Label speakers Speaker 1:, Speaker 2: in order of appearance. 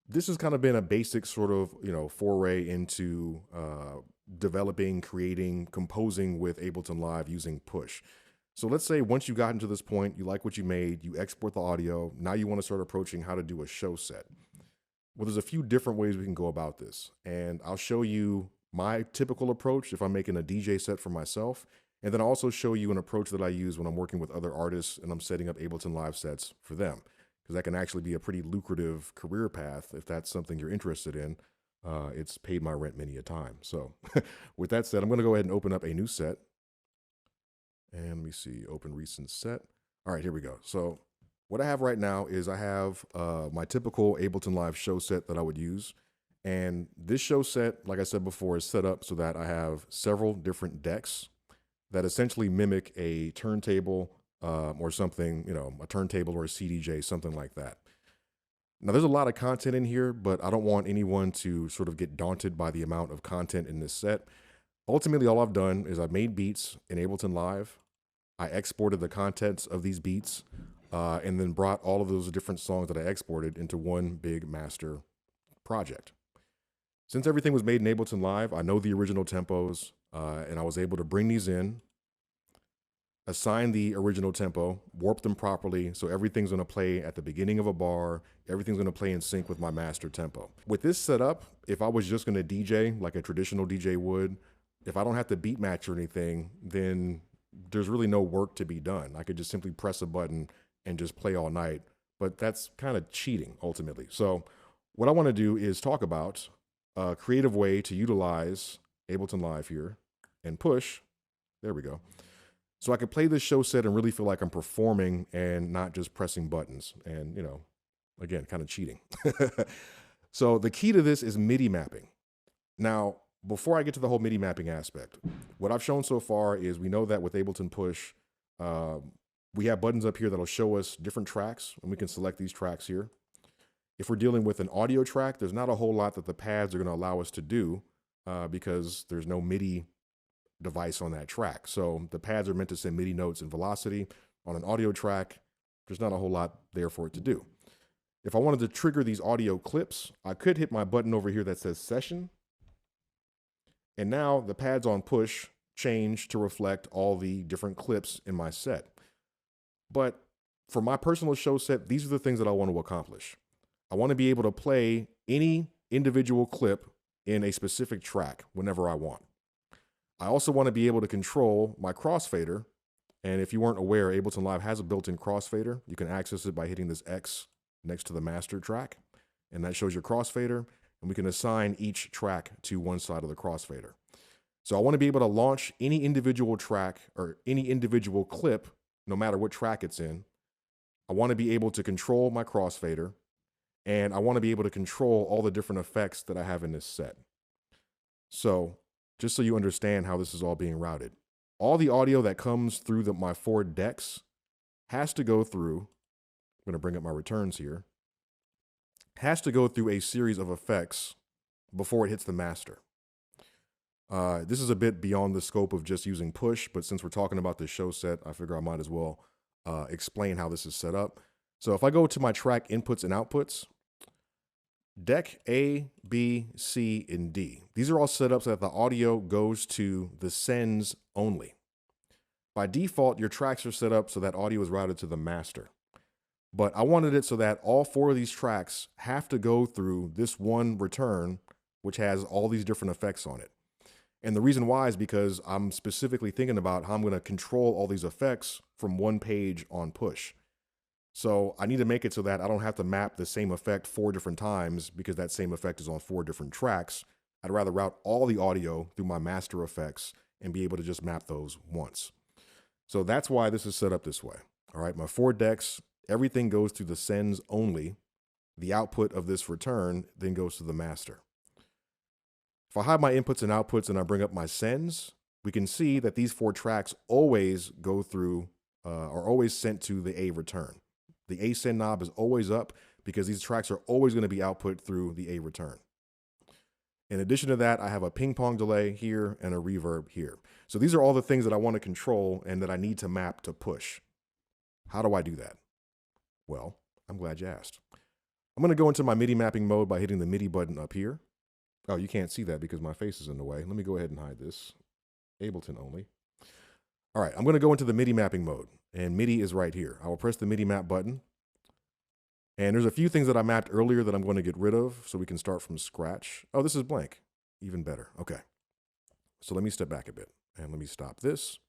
Speaker 1: this has kind of been a basic sort of, foray into developing, creating, composing with Ableton Live using Push. So let's say once you got into this point, you like what you made, you export the audio, now you want to start approaching how to do a show set. Well, there's a few different ways we can go about this, and I'll show you my typical approach if I'm making a DJ set for myself, and then I'll also show you an approach that I use when I'm working with other artists and I'm setting up Ableton Live sets for them, because that can actually be a pretty lucrative career path if that's something you're interested in. It's paid my rent many a time. So with that said, I'm going to go ahead and open up a new set. And let me see, open recent set. All right, here we go. So what I have right now is I have my typical Ableton Live show set that I would use. And this show set, like I said before, is set up so that I have several different decks that essentially mimic a turntable or something, a turntable or a CDJ, something like that. Now, there's a lot of content in here, but I don't want anyone to sort of get daunted by the amount of content in this set. Ultimately, all I've done is I've made beats in Ableton Live. I exported the contents of these beats and then brought all of those different songs that I exported into one big master project. Since everything was made in Ableton Live, I know the original tempos, and I was able to bring these in, assign the original tempo, warp them properly, so everything's gonna play at the beginning of a bar, everything's gonna play in sync with my master tempo. With this setup, if I was just gonna DJ like a traditional DJ would, if I don't have to beat match or anything, then there's really no work to be done. I could just simply press a button and just play all night, but that's kind of cheating ultimately. So what I wanna do is talk about a creative way to utilize Ableton Live here and Push, there we go. So I could play this show set and really feel like I'm performing and not just pressing buttons and, again, kind of cheating. So the key to this is MIDI mapping. Now, before I get to the whole MIDI mapping aspect, what I've shown so far is we know that with Ableton Push, we have buttons up here that'll show us different tracks, and we can select these tracks here. If we're dealing with an audio track, there's not a whole lot that the pads are going to allow us to do because there's no MIDI device on that track. So the pads are meant to send MIDI notes and velocity. On an audio track, there's not a whole lot there for it to do. If I wanted to trigger these audio clips, I could hit my button over here that says session. And now the pads on Push change to reflect all the different clips in my set. But for my personal show set, these are the things that I want to accomplish. I want to be able to play any individual clip in a specific track whenever I want. I also want to be able to control my crossfader. And if you weren't aware, Ableton Live has a built-in crossfader. You can access it by hitting this X next to the master track. And that shows your crossfader. And we can assign each track to one side of the crossfader. So I want to be able to launch any individual track or any individual clip, no matter what track it's in. I want to be able to control my crossfader. And I want to be able to control all the different effects that I have in this set. So just so you understand how this is all being routed, all the audio that comes through my 4 decks has to go through, I'm going to bring up my returns here, has to go through a series of effects before it hits the master. This is a bit beyond the scope of just using Push, but since we're talking about this show set, I figure I might as well explain how this is set up. So if I go to my track inputs and outputs, deck A, B, C, and D. These are all set up so that the audio goes to the sends only. By default, your tracks are set up so that audio is routed to the master. But I wanted it so that all 4 of these tracks have to go through this one return, which has all these different effects on it. And the reason why is because I'm specifically thinking about how I'm going to control all these effects from one page on Push. So I need to make it so that I don't have to map the same effect 4 different times because that same effect is on 4 different tracks. I'd rather route all the audio through my master effects and be able to just map those once. So that's why this is set up this way. All right, my 4 decks, everything goes to the sends only. The output of this return then goes to the master. If I hide my inputs and outputs and I bring up my sends, we can see that these 4 tracks always go through, are always sent to the A return. The A send knob is always up because these tracks are always going to be output through the A return. In addition to that, I have a ping pong delay here and a reverb here. So these are all the things that I want to control and that I need to map to Push. How do I do that? Well, I'm glad you asked. I'm going to go into my MIDI mapping mode by hitting the MIDI button up here. Oh, you can't see that because my face is in the way. Let me go ahead and hide this. Ableton only. All right, I'm going to go into the MIDI mapping mode, and MIDI is right here. I will press the MIDI map button. And there's a few things that I mapped earlier that I'm going to get rid of so we can start from scratch. Oh, this is blank. Even better. Okay. So let me step back a bit and let me stop this.